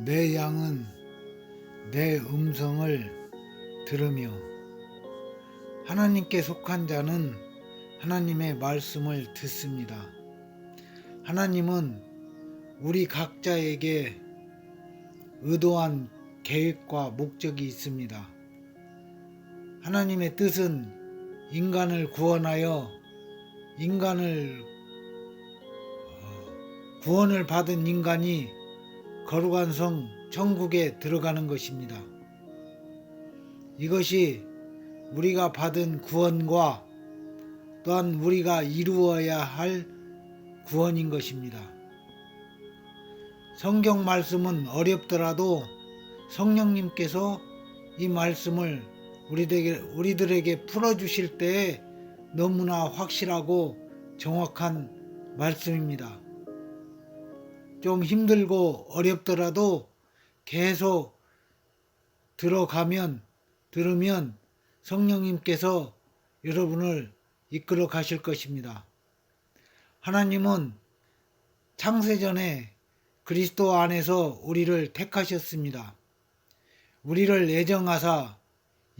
내 양은 내 음성을 들으며 하나님께 속한 자는 하나님의 말씀을 듣습니다. 하나님은 우리 각자에게 의도한 계획과 목적이 있습니다. 하나님의 뜻은 인간을 구원하여 구원을 받은 인간이 거룩한 성 천국에 들어가는 것입니다. 이것이 우리가 받은 구원과 또한 우리가 이루어야 할 구원인 것입니다. 성경 말씀은 어렵더라도 성령님께서 이 말씀을 우리들에게 풀어주실 때에 너무나 확실하고 정확한 말씀입니다. 좀 힘들고 어렵더라도 계속 들으면 성령님께서 여러분을 이끌어 가실 것입니다. 하나님은 창세전에 그리스도 안에서 우리를 택하셨습니다. 우리를 애정하사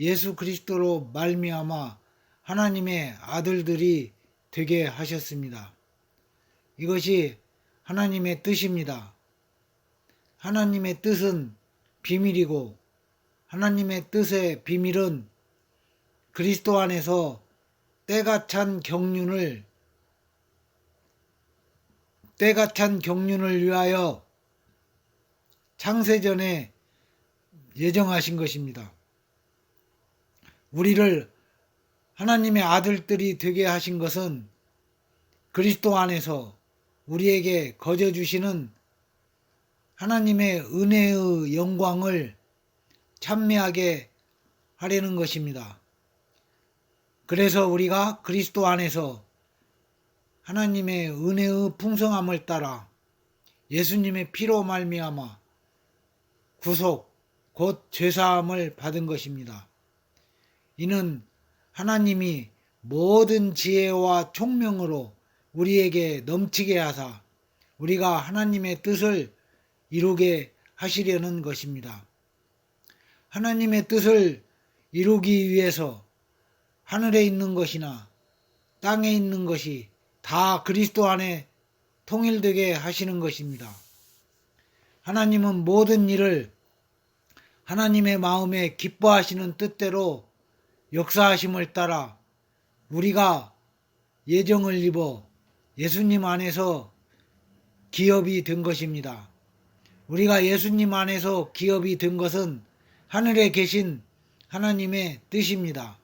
예수 그리스도로 말미암아 하나님의 아들들이 되게 하셨습니다. 이것이 하나님의 뜻입니다. 하나님의 뜻은 비밀이고 하나님의 뜻의 비밀은 그리스도 안에서 때가 찬 경륜을 위하여 창세전에 예정하신 것입니다. 우리를 하나님의 아들들이 되게 하신 것은 그리스도 안에서 우리에게 거저 주시는 하나님의 은혜의 영광을 찬미하게 하려는 것입니다. 그래서 우리가 그리스도 안에서 하나님의 은혜의 풍성함을 따라 예수님의 피로 말미암아 구속 곧 죄사함을 받은 것입니다. 이는 하나님이 모든 지혜와 총명으로 우리에게 넘치게 하사 우리가 하나님의 뜻을 이루게 하시려는 것입니다. 하나님의 뜻을 이루기 위해서 하늘에 있는 것이나 땅에 있는 것이 다 그리스도 안에 통일되게 하시는 것입니다. 하나님은 모든 일을 하나님의 마음에 기뻐하시는 뜻대로 역사하심을 따라 우리가 예정을 입어 예수님 안에서 기업이 된 것입니다. 우리가 예수님 안에서 기업이 된 것은 하늘에 계신 하나님의 뜻입니다.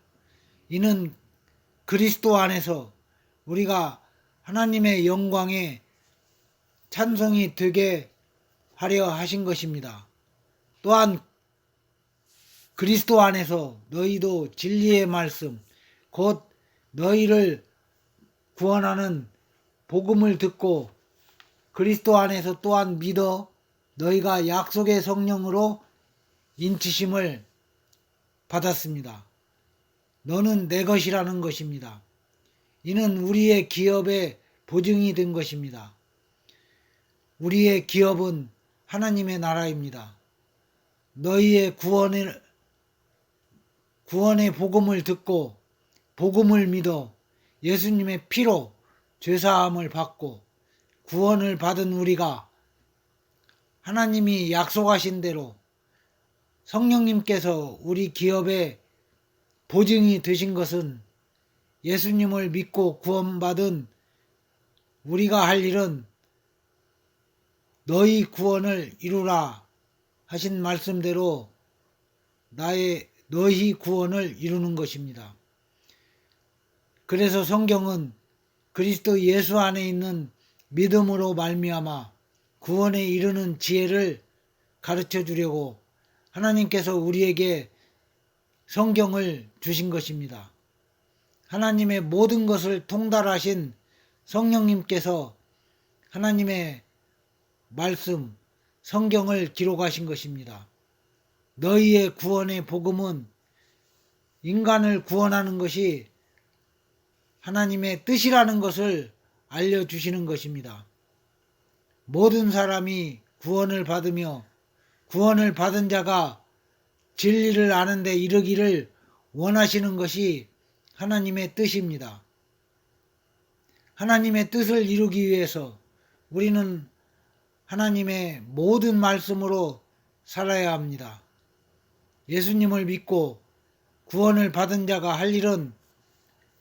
이는 그리스도 안에서 우리가 하나님의 영광에 찬송이 되게 하려 하신 것입니다. 또한 그리스도 안에서 너희도 진리의 말씀 곧 너희를 구원하는 복음을 듣고 그리스도 안에서 또한 믿어 너희가 약속의 성령으로 인치심을 받았습니다. 너는 내 것이라는 것입니다. 이는 우리의 기업의 보증이 된 것입니다. 우리의 기업은 하나님의 나라입니다. 너희의 구원의 복음을 듣고 복음을 믿어 예수님의 피로 죄사함을 받고 구원을 받은 우리가 하나님이 약속하신 대로 성령님께서 우리 기업의 보증이 되신 것은 예수님을 믿고 구원받은 우리가 할 일은 너희 구원을 이루라 하신 말씀대로 너희 구원을 이루는 것입니다. 그래서 성경은 그리스도 예수 안에 있는 믿음으로 말미암아 구원에 이르는 지혜를 가르쳐 주려고 하나님께서 우리에게 성경을 주신 것입니다. 하나님의 모든 것을 통달하신 성령님께서 하나님의 말씀, 성경을 기록하신 것입니다. 너희의 구원의 복음은 인간을 구원하는 것이 하나님의 뜻이라는 것을 알려주시는 것입니다. 모든 사람이 구원을 받으며 구원을 받은 자가 진리를 아는 데 이르기를 원하시는 것이 하나님의 뜻입니다. 하나님의 뜻을 이루기 위해서 우리는 하나님의 모든 말씀으로 살아야 합니다. 예수님을 믿고 구원을 받은 자가 할 일은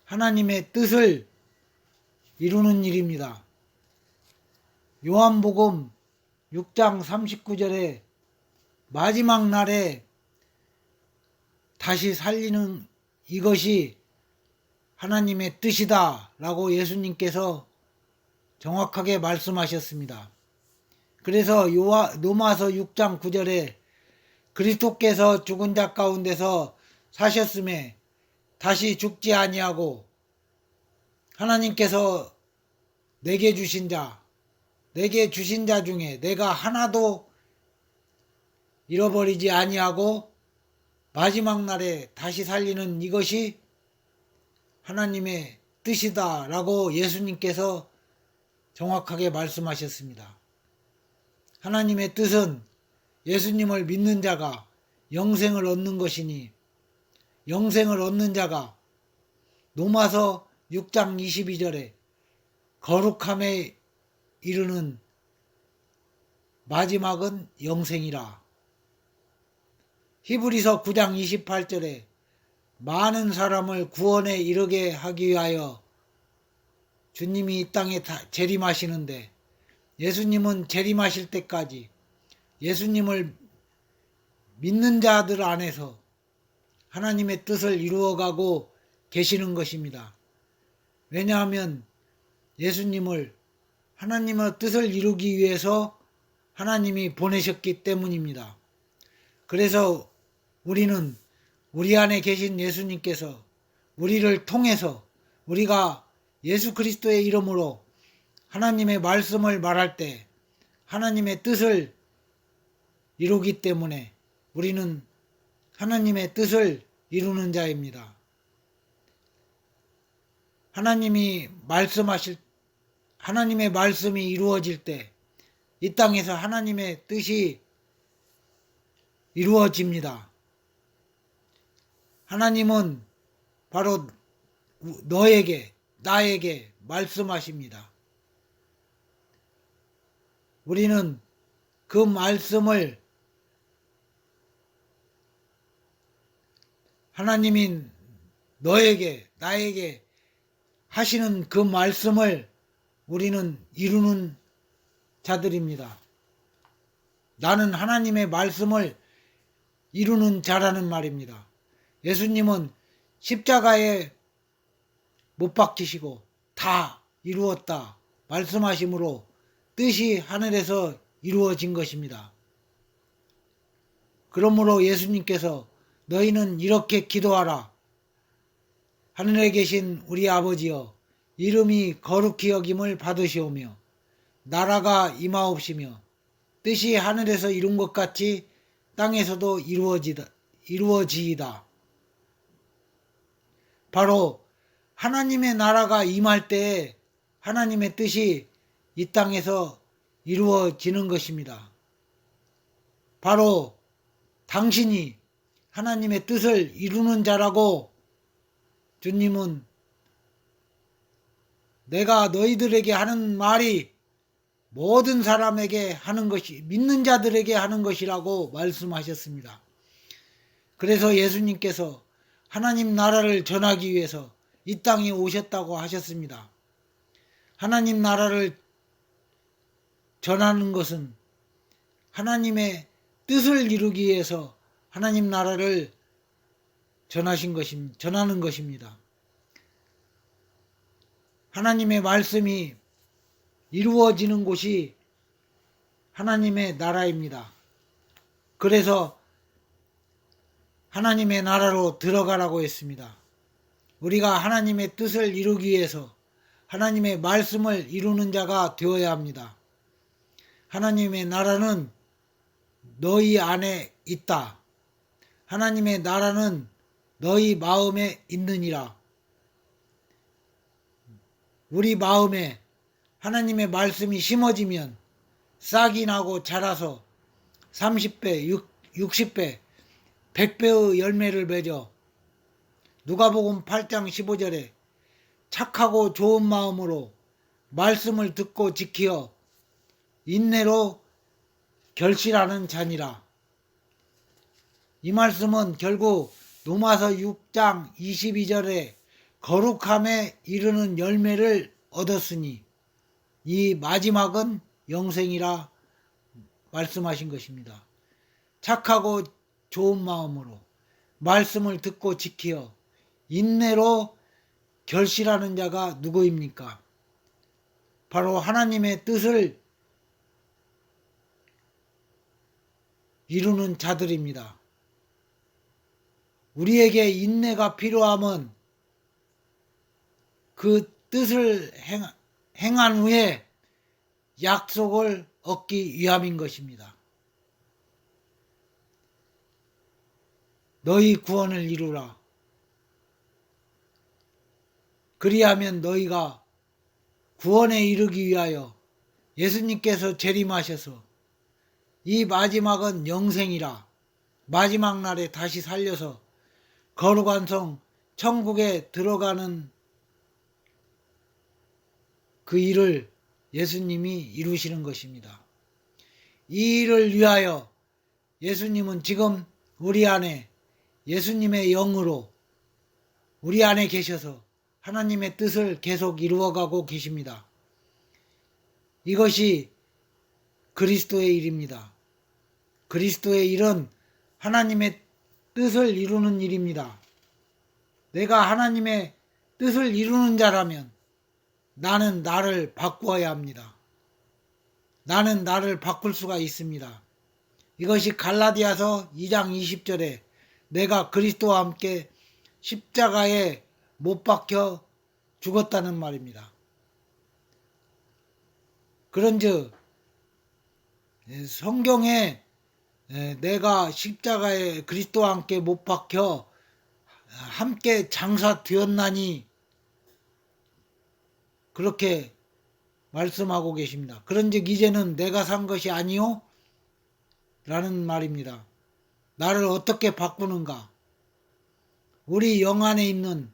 하나님의 뜻을 이루는 일입니다. 요한복음 6장 39절에 마지막 날에 다시 살리는 이것이 하나님의 뜻이다 라고 예수님께서 정확하게 말씀하셨습니다. 그래서 로마서 6장 9절에 그리스도께서 죽은 자 가운데서 사셨음에 다시 죽지 아니하고 하나님께서 내게 주신 자 중에 내가 하나도 잃어버리지 아니하고 마지막 날에 다시 살리는 이것이 하나님의 뜻이다 라고 예수님께서 정확하게 말씀하셨습니다. 하나님의 뜻은 예수님을 믿는 자가 영생을 얻는 것이니 영생을 얻는 자가 로마서 6장 22절에 거룩함에 이르는 마지막은 영생이라. 히브리서 9장 28절에 많은 사람을 구원에 이르게 하기 위하여 주님이 이 땅에 재림하시는데 예수님은 재림하실 때까지 예수님을 믿는 자들 안에서 하나님의 뜻을 이루어가고 계시는 것입니다. 왜냐하면 예수님을 하나님의 뜻을 이루기 위해서 하나님이 보내셨기 때문입니다. 그래서 우리는 우리 안에 계신 예수님께서 우리를 통해서 우리가 예수 그리스도의 이름으로 하나님의 말씀을 말할 때 하나님의 뜻을 이루기 때문에 우리는 하나님의 뜻을 이루는 자입니다. 하나님의 말씀이 이루어질 때 이 땅에서 하나님의 뜻이 이루어집니다. 하나님은 바로 나에게 말씀하십니다. 우리는 그 말씀을 하나님이 나에게 하시는 그 말씀을 우리는 이루는 자들입니다. 나는 하나님의 말씀을 이루는 자라는 말입니다. 예수님은 십자가에 못 박히시고 다 이루었다 말씀하심으로 뜻이 하늘에서 이루어진 것입니다. 그러므로 예수님께서 너희는 이렇게 기도하라. 하늘에 계신 우리 아버지여, 이름이 거룩히 여김을 받으시오며 나라가 임하옵시며 뜻이 하늘에서 이룬 것 같이 땅에서도 이루어지이다. 바로 하나님의 나라가 임할 때에 하나님의 뜻이 이 땅에서 이루어지는 것입니다. 바로 당신이 하나님의 뜻을 이루는 자라고 주님은 내가 너희들에게 하는 말이 모든 사람에게 하는 것이 믿는 자들에게 하는 것이라고 말씀하셨습니다. 그래서 예수님께서 하나님 나라를 전하기 위해서 이 땅에 오셨다고 하셨습니다. 하나님 나라를 전하는 것은 하나님의 뜻을 이루기 위해서 하나님 나라를 전하는 것입니다. 하나님의 말씀이 이루어지는 곳이 하나님의 나라입니다. 그래서 하나님의 나라로 들어가라고 했습니다. 우리가 하나님의 뜻을 이루기 위해서 하나님의 말씀을 이루는 자가 되어야 합니다. 하나님의 나라는 너희 안에 있다. 하나님의 나라는 너희 마음에 있느니라. 우리 마음에 하나님의 말씀이 심어지면 싹이 나고 자라서 30배, 60배, 100배의 열매를 맺어 누가복음 8장 15절에 착하고 좋은 마음으로 말씀을 듣고 지키어 인내로 결실하는 자니라. 이 말씀은 결국 로마서 6장 22절에 거룩함에 이르는 열매를 얻었으니 이 마지막은 영생이라 말씀하신 것입니다. 착하고 좋은 마음으로 말씀을 듣고 지키어 인내로 결실하는 자가 누구입니까? 바로 하나님의 뜻을 이루는 자들입니다. 우리에게 인내가 필요함은 그 뜻을 행한 후에 약속을 얻기 위함인 것입니다. 너희 구원을 이루라. 그리하면 너희가 구원에 이르기 위하여 예수님께서 재림하셔서 이 마지막은 영생이라 마지막 날에 다시 살려서 거룩한 성 천국에 들어가는 그 일을 예수님이 이루시는 것입니다. 이 일을 위하여 예수님은 지금 우리 안에 예수님의 영으로 우리 안에 계셔서 하나님의 뜻을 계속 이루어가고 계십니다. 이것이 그리스도의 일입니다. 그리스도의 일은 하나님의 뜻을 이루는 일입니다. 내가 하나님의 뜻을 이루는 자라면 나는 나를 바꾸어야 합니다. 나는 나를 바꿀 수가 있습니다. 이것이 갈라디아서 2장 20절에 내가 그리스도와 함께 십자가에 못 박혀 죽었다는 말입니다. 그런즉 성경에 내가 십자가에 그리스도와 함께 못 박혀 함께 장사되었나니 그렇게 말씀하고 계십니다. 그런즉 이제는 내가 산 것이 아니요 라는 말입니다. 나를 어떻게 바꾸는가? 우리 영 안에 있는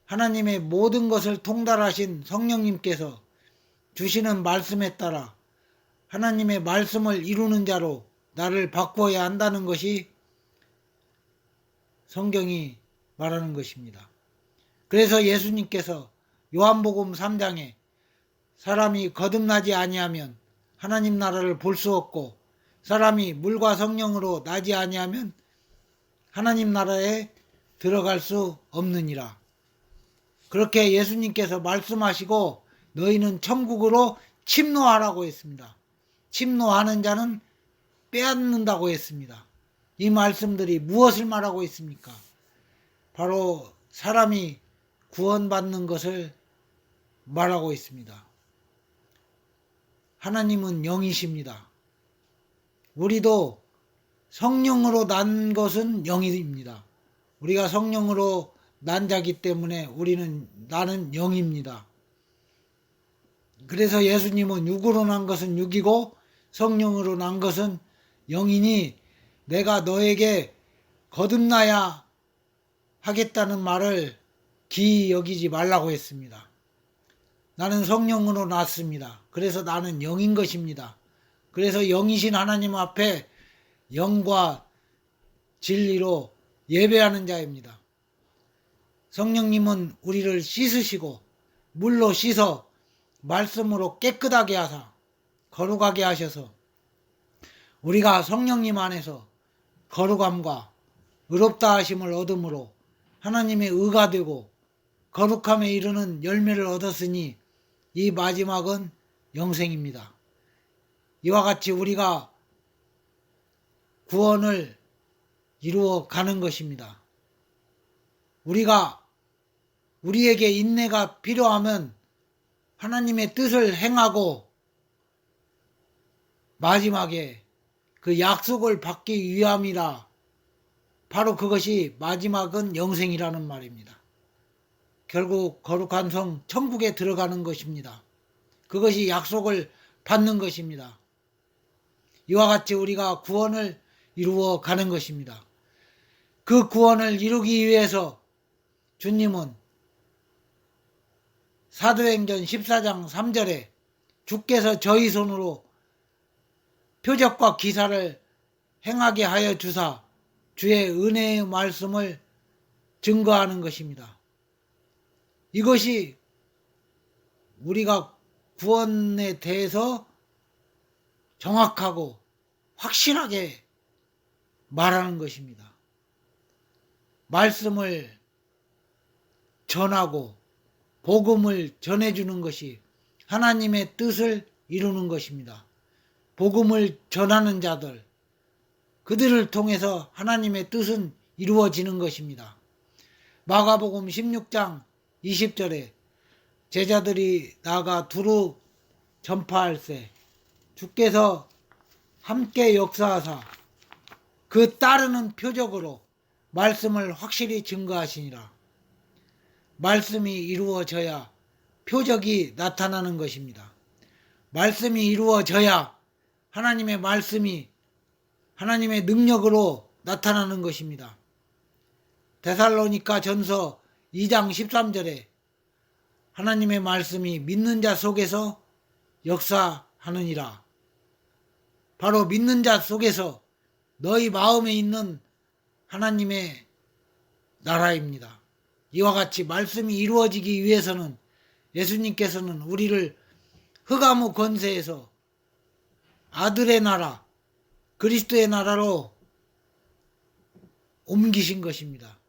하나님의 모든 것을 통달하신 성령님께서 주시는 말씀에 따라 하나님의 말씀을 이루는 자로 나를 바꾸어야 한다는 것이 성경이 말하는 것입니다. 그래서 예수님께서 요한복음 3장에 사람이 거듭나지 아니하면 하나님 나라를 볼 수 없고 사람이 물과 성령으로 나지 아니하면 하나님 나라에 들어갈 수 없느니라. 그렇게 예수님께서 말씀하시고 너희는 천국으로 침노하라고 했습니다. 침노하는 자는 빼앗는다고 했습니다. 이 말씀들이 무엇을 말하고 있습니까? 바로 사람이 구원받는 것을 말하고 있습니다. 하나님은 영이십니다. 우리도 성령으로 난 것은 영입니다. 우리가 성령으로 난 자기 때문에 나는 영입니다. 그래서 예수님은 육으로 난 것은 육이고 성령으로 난 것은 영이니 내가 너에게 거듭나야 하겠다는 말을 기이 여기지 말라고 했습니다. 나는 성령으로 났습니다. 그래서 나는 영인 것입니다. 그래서 영이신 하나님 앞에 영과 진리로 예배하는 자입니다. 성령님은 우리를 씻으시고 물로 씻어 말씀으로 깨끗하게 하사 거룩하게 하셔서 우리가 성령님 안에서 거룩함과 의롭다 하심을 얻음으로 하나님의 의가 되고 거룩함에 이르는 열매를 얻었으니 이 마지막은 영생입니다. 이와 같이 우리가 구원을 이루어 가는 것입니다. 우리에게 인내가 필요하면 하나님의 뜻을 행하고 마지막에 그 약속을 받기 위함이라. 바로 그것이 마지막은 영생이라는 말입니다. 결국 거룩한 성 천국에 들어가는 것입니다. 그것이 약속을 받는 것입니다. 이와 같이 우리가 구원을 이루어 가는 것입니다. 그 구원을 이루기 위해서 주님은 사도행전 14장 3절에 주께서 저희 손으로 표적과 기사를 행하게 하여 주사 주의 은혜의 말씀을 증거하는 것입니다. 이것이 우리가 구원에 대해서 정확하고 확실하게 말하는 것입니다. 말씀을 전하고 복음을 전해주는 것이 하나님의 뜻을 이루는 것입니다. 복음을 전하는 자들, 그들을 통해서 하나님의 뜻은 이루어지는 것입니다. 마가복음 16장 20절에 제자들이 나가 두루 전파할세 주께서 함께 역사하사 그 따르는 표적으로 말씀을 확실히 증거하시니라. 말씀이 이루어져야 표적이 나타나는 것입니다. 말씀이 이루어져야 하나님의 말씀이 하나님의 능력으로 나타나는 것입니다. 데살로니가 전서 2장 13절에 하나님의 말씀이 믿는 자 속에서 역사하느니라. 바로 믿는 자 속에서 너희 마음에 있는 하나님의 나라입니다. 이와 같이 말씀이 이루어지기 위해서는 예수님께서는 우리를 흑암의 권세에서 아들의 나라, 그리스도의 나라로 옮기신 것입니다.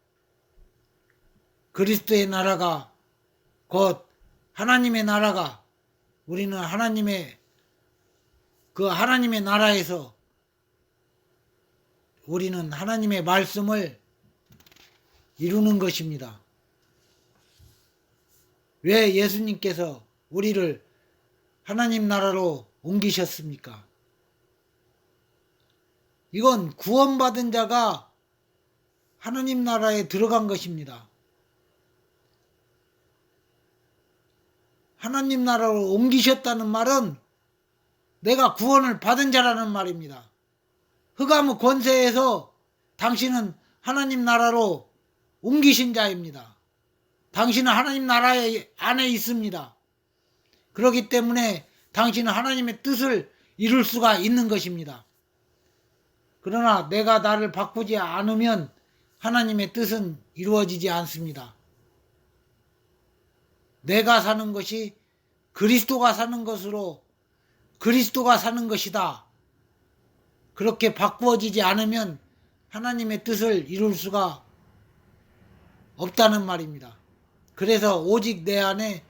그리스도의 나라가 곧 하나님의 나라가 우리는 하나님의 나라에서 우리는 하나님의 말씀을 이루는 것입니다. 왜 예수님께서 우리를 하나님 나라로 옮기셨습니까? 이건 구원받은 자가 하나님 나라에 들어간 것입니다. 하나님 나라로 옮기셨다는 말은 내가 구원을 받은 자라는 말입니다. 흑암의 권세에서 당신은 하나님 나라로 옮기신 자입니다. 당신은 하나님 나라 안에 있습니다. 그렇기 때문에 당신은 하나님의 뜻을 이룰 수가 있는 것입니다. 그러나 내가 나를 바꾸지 않으면 하나님의 뜻은 이루어지지 않습니다. 내가 사는 것이 그리스도가 사는 것으로 그리스도가 사는 것이다. 그렇게 바꾸어지지 않으면 하나님의 뜻을 이룰 수가 없다는 말입니다. 그래서 오직 내 안에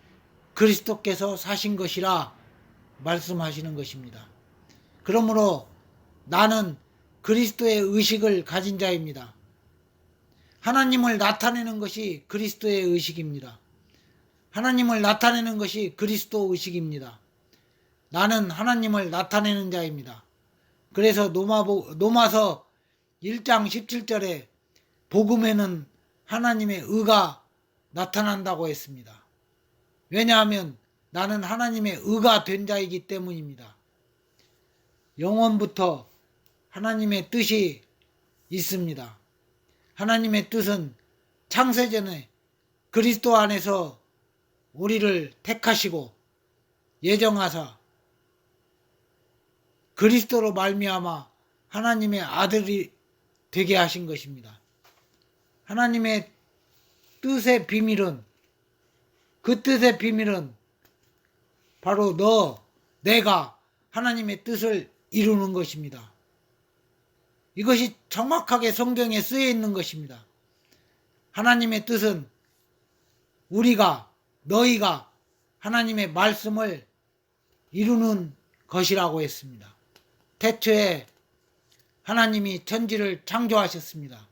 그리스도께서 사신 것이라 말씀하시는 것입니다. 그러므로 나는 그리스도의 의식을 가진 자입니다. 하나님을 나타내는 것이 그리스도의 의식입니다. 하나님을 나타내는 것이 그리스도 의식입니다. 나는 하나님을 나타내는 자입니다. 그래서 노마서 1장 17절에 복음에는 하나님의 의가 나타난다고 했습니다. 왜냐하면 나는 하나님의 의가 된 자이기 때문입니다. 영원부터 하나님의 뜻이 있습니다. 하나님의 뜻은 창세전에 그리스도 안에서 우리를 택하시고 예정하사 그리스도로 말미암아 하나님의 아들이 되게 하신 것입니다. 하나님의 뜻의 비밀은 그 뜻의 비밀은 바로 내가 하나님의 뜻을 이루는 것입니다. 이것이 정확하게 성경에 쓰여 있는 것입니다. 하나님의 뜻은 너희가 하나님의 말씀을 이루는 것이라고 했습니다. 태초에 하나님이 천지를 창조하셨습니다.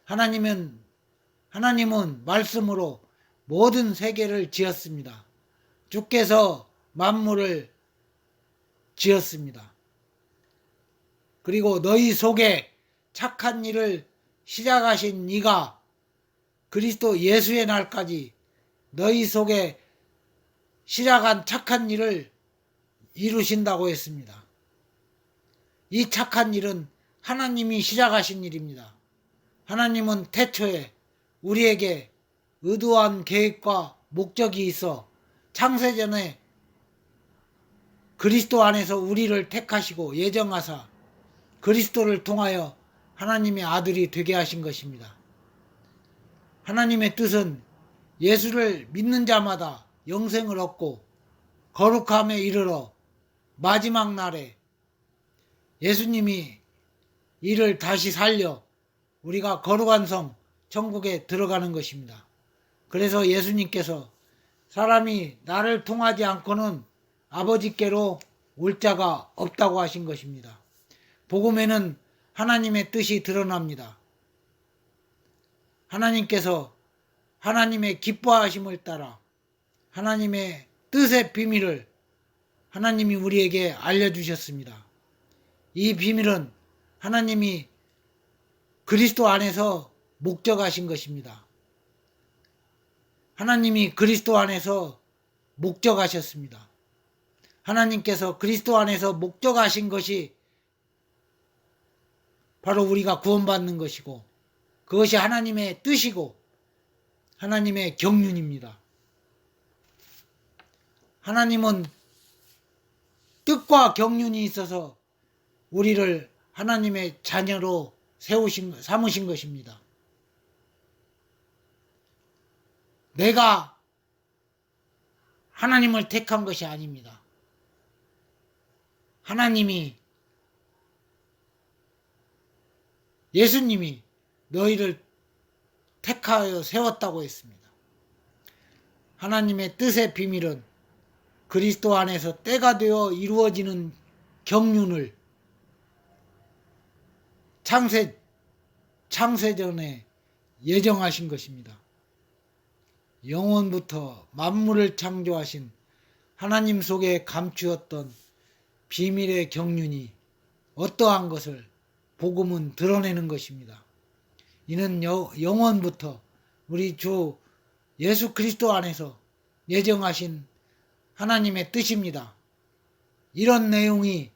하나님은 말씀으로 모든 세계를 지었습니다. 주께서 만물을 지었습니다. 그리고 너희 속에 착한 일을 시작하신 이가 그리스도 예수의 날까지 너희 속에 시작한 착한 일을 이루신다고 했습니다. 이 착한 일은 하나님이 시작하신 일입니다. 하나님은 태초에 우리에게 의도한 계획과 목적이 있어 창세전에 그리스도 안에서 우리를 택하시고 예정하사 그리스도를 통하여 하나님의 아들이 되게 하신 것입니다. 하나님의 뜻은 예수를 믿는 자마다 영생을 얻고 거룩함에 이르러 마지막 날에 예수님이 이를 다시 살려 우리가 거룩한 성 천국에 들어가는 것입니다. 그래서 예수님께서 사람이 나를 통하지 않고는 아버지께로 올 자가 없다고 하신 것입니다. 복음에는 하나님의 뜻이 드러납니다. 하나님께서 하나님의 기뻐하심을 따라 하나님의 뜻의 비밀을 하나님이 우리에게 알려주셨습니다. 이 비밀은 하나님이 그리스도 안에서 목적하신 것입니다. 하나님이 그리스도 안에서 목적하셨습니다. 하나님께서 그리스도 안에서 목적하신 것이 바로 우리가 구원받는 것이고 그것이 하나님의 뜻이고 하나님의 경륜입니다. 하나님은 뜻과 경륜이 있어서 우리를 하나님의 자녀로 삼으신 것입니다. 내가 하나님을 택한 것이 아닙니다. 하나님이 예수님이 너희를 택하여 세웠다고 했습니다. 하나님의 뜻의 비밀은 그리스도 안에서 때가 되어 이루어지는 경륜을 창세전에 예정하신 것입니다. 영원부터 만물을 창조하신 하나님 속에 감추었던 비밀의 경륜이 어떠한 것을 복음은 드러내는 것입니다. 이는 영원부터 우리 주 예수 그리스도 안에서 예정하신 하나님의 뜻입니다. 이런 내용이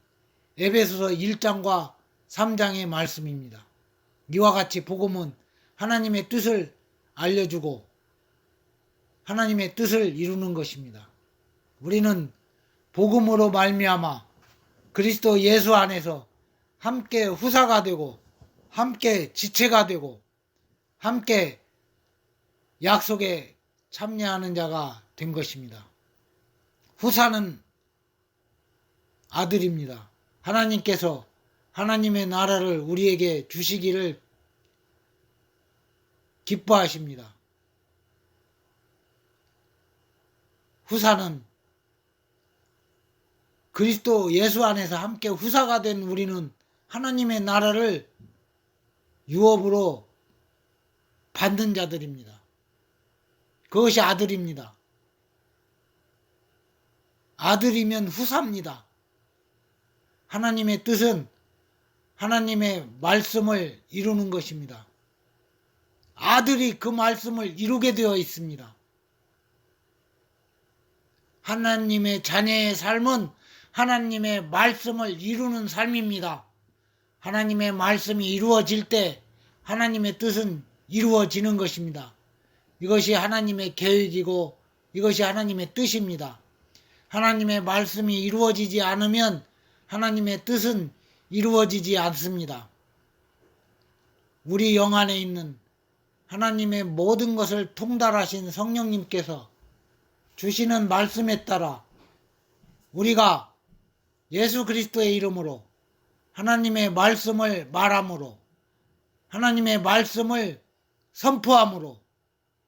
에베소서 1장과 3장의 말씀입니다. 이와 같이 복음은 하나님의 뜻을 알려주고 하나님의 뜻을 이루는 것입니다. 우리는 복음으로 말미암아 그리스도 예수 안에서 함께 후사가 되고 함께 지체가 되고 함께 약속에 참여하는 자가 된 것입니다. 후사는 아들입니다. 하나님께서 하나님의 나라를 우리에게 주시기를 기뻐하십니다. 후사는 그리스도 예수 안에서 함께 후사가 된 우리는 하나님의 나라를 유업으로 받는 자들입니다. 그것이 아들입니다. 아들이면 후사입니다. 하나님의 뜻은 하나님의 말씀을 이루는 것입니다. 아들이 그 말씀을 이루게 되어 있습니다. 하나님의 자녀의 삶은 하나님의 말씀을 이루는 삶입니다. 하나님의 말씀이 이루어질 때 하나님의 뜻은 이루어지는 것입니다. 이것이 하나님의 계획이고 이것이 하나님의 뜻입니다. 하나님의 말씀이 이루어지지 않으면 하나님의 뜻은 이루어지지 않습니다. 우리 영 안에 있는 하나님의 모든 것을 통달하신 성령님께서 주시는 말씀에 따라 우리가 예수 그리스도의 이름으로 하나님의 말씀을 말함으로 하나님의 말씀을 선포함으로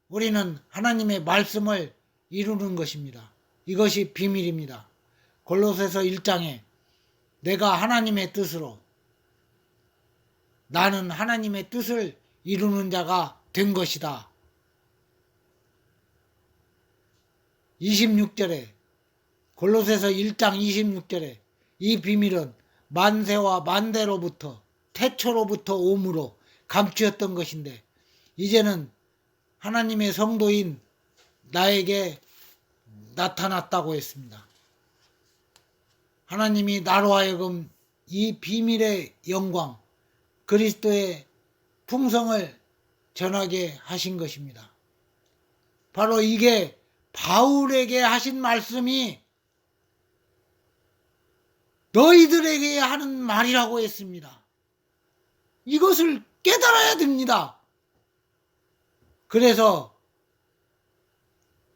우리는 하나님의 말씀을 이루는 것입니다. 이것이 비밀입니다. 골로새서 1장에 내가 하나님의 뜻으로 나는 하나님의 뜻을 이루는 자가 된 것이다. 26절에 골로새서 1장 26절에 이 비밀은 만세와 만대로부터 태초로부터 오므로 감추었던 것인데 이제는 하나님의 성도인 나에게 나타났다고 했습니다. 하나님이 나로 하여금 이 비밀의 영광, 그리스도의 풍성을 전하게 하신 것입니다. 바로 이게 바울에게 하신 말씀이 너희들에게 하는 말이라고 했습니다. 이것을 깨달아야 됩니다. 그래서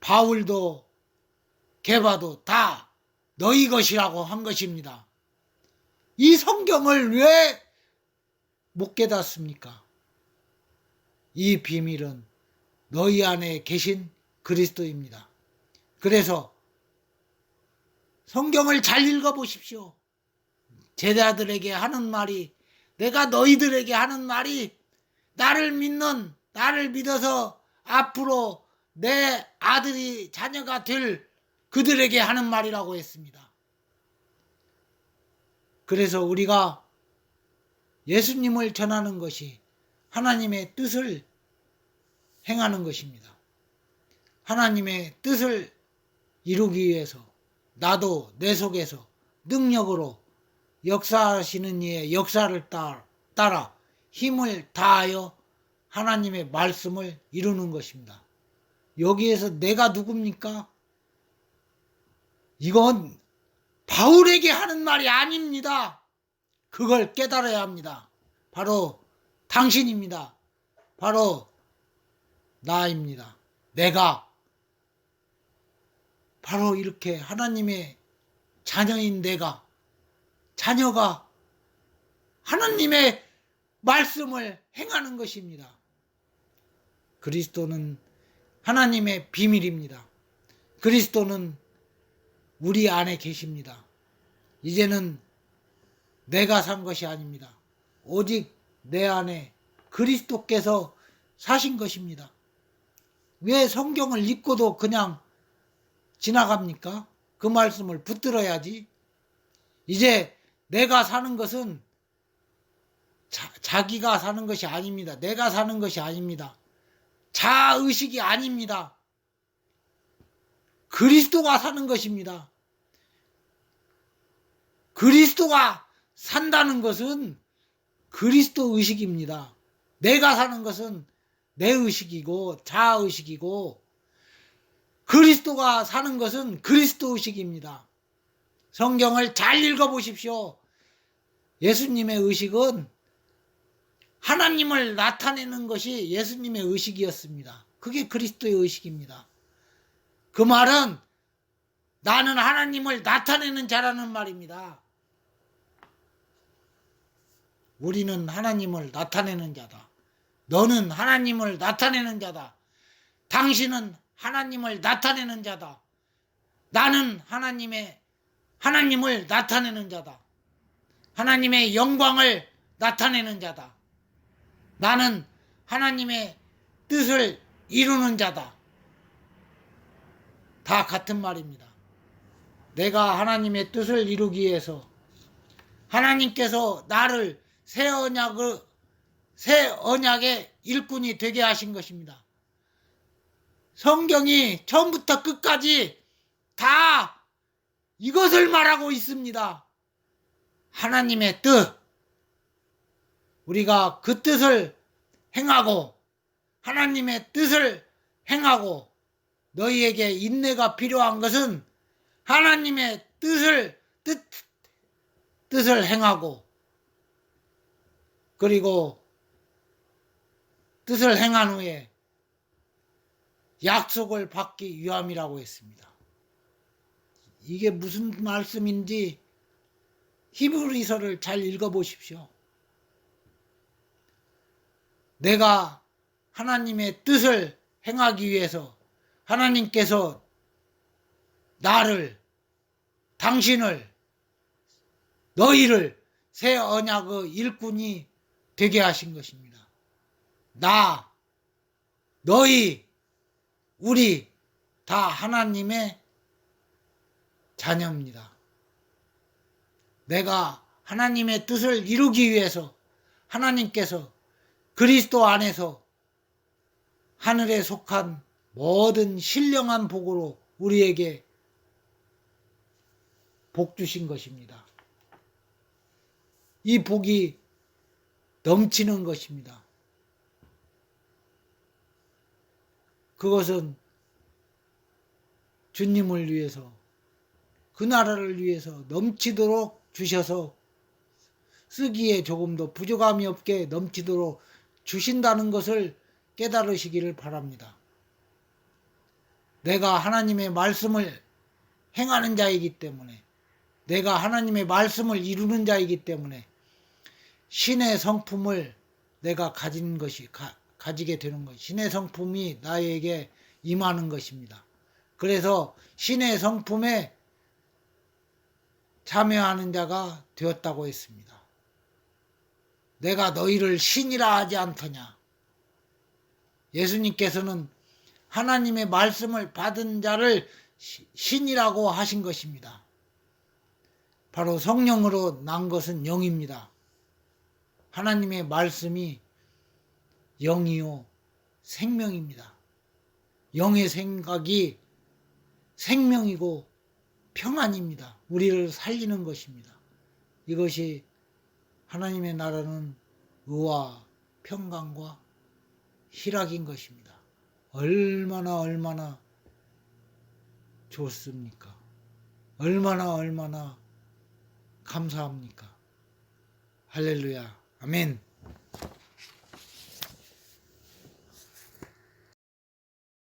바울도 게바도 다 너희 것이라고 한 것입니다. 이 성경을 왜 못 깨닫습니까? 이 비밀은 너희 안에 계신 그리스도입니다. 그래서 성경을 잘 읽어보십시오. 제자들에게 하는 말이, 내가 너희들에게 하는 말이 나를 믿어서 앞으로 내 아들이 자녀가 될 그들에게 하는 말이라고 했습니다. 그래서 우리가 예수님을 전하는 것이 하나님의 뜻을 행하는 것입니다. 하나님의 뜻을 이루기 위해서 나도 내 속에서 능력으로 역사하시는 이의 역사를 따라 힘을 다하여 하나님의 말씀을 이루는 것입니다. 여기에서 내가 누굽니까? 이건 바울에게 하는 말이 아닙니다. 그걸 깨달아야 합니다. 바로 당신입니다. 바로 나입니다. 내가 바로 이렇게 하나님의 자녀인 자녀가 하나님의 말씀을 행하는 것입니다. 그리스도는 하나님의 비밀입니다. 그리스도는 우리 안에 계십니다. 이제는 내가 산 것이 아닙니다. 오직 내 안에 그리스도께서 사신 것입니다. 왜 성경을 읽고도 그냥 지나갑니까? 그 말씀을 붙들어야지. 이제 내가 사는 것은 자기가 사는 것이 아닙니다. 내가 사는 것이 아닙니다. 자의식이 아닙니다. 그리스도가 사는 것입니다. 그리스도가 산다는 것은 그리스도 의식입니다. 내가 사는 것은 내 의식이고 자의식이고, 그리스도가 사는 것은 그리스도 의식입니다. 성경을 잘 읽어보십시오. 예수님의 의식은 하나님을 나타내는 것이 예수님의 의식이었습니다. 그게 그리스도의 의식입니다. 그 말은 나는 하나님을 나타내는 자라는 말입니다. 우리는 하나님을 나타내는 자다. 너는 하나님을 나타내는 자다. 당신은 하나님을 나타내는 자다. 나는 하나님을 나타내는 자다. 하나님의 영광을 나타내는 자다. 나는 하나님의 뜻을 이루는 자다. 다 같은 말입니다. 내가 하나님의 뜻을 이루기 위해서 하나님께서 나를 새 언약의 일꾼이 되게 하신 것입니다. 성경이 처음부터 끝까지 다 이것을 말하고 있습니다. 하나님의 뜻. 우리가 그 뜻을 행하고 하나님의 뜻을 행하고, 너희에게 인내가 필요한 것은 하나님의 뜻을 행하고, 그리고 뜻을 행한 후에 약속을 받기 위함이라고 했습니다. 이게 무슨 말씀인지 히브리서를 잘 읽어보십시오. 내가 하나님의 뜻을 행하기 위해서 하나님께서 당신을, 너희를 새 언약의 일꾼이 되게 하신 것입니다. 너희, 우리 다 하나님의 자녀입니다. 내가 하나님의 뜻을 이루기 위해서 하나님께서 그리스도 안에서 하늘에 속한 모든 신령한 복으로 우리에게 복 주신 것입니다. 이 복이 넘치는 것입니다. 그것은 주님을 위해서, 그 나라를 위해서 넘치도록 주셔서 쓰기에 조금도 부족함이 없게 넘치도록 주신다는 것을 깨달으시기를 바랍니다. 내가 하나님의 말씀을 행하는 자이기 때문에, 내가 하나님의 말씀을 이루는 자이기 때문에 신의 성품을 내가 가지게 되는 것, 신의 성품이 나에게 임하는 것입니다. 그래서 신의 성품에 참여하는 자가 되었다고 했습니다. 내가 너희를 신이라 하지 않더냐. 예수님께서는 하나님의 말씀을 받은 자를 신이라고 하신 것입니다. 바로 성령으로 난 것은 영입니다. 하나님의 말씀이 영이요 생명입니다. 영의 생각이 생명이고 평안입니다. 우리를 살리는 것입니다. 이것이 하나님의 나라는 의와 평강과 희락인 것입니다. 얼마나 좋습니까? 얼마나 감사합니까? 할렐루야. 아멘.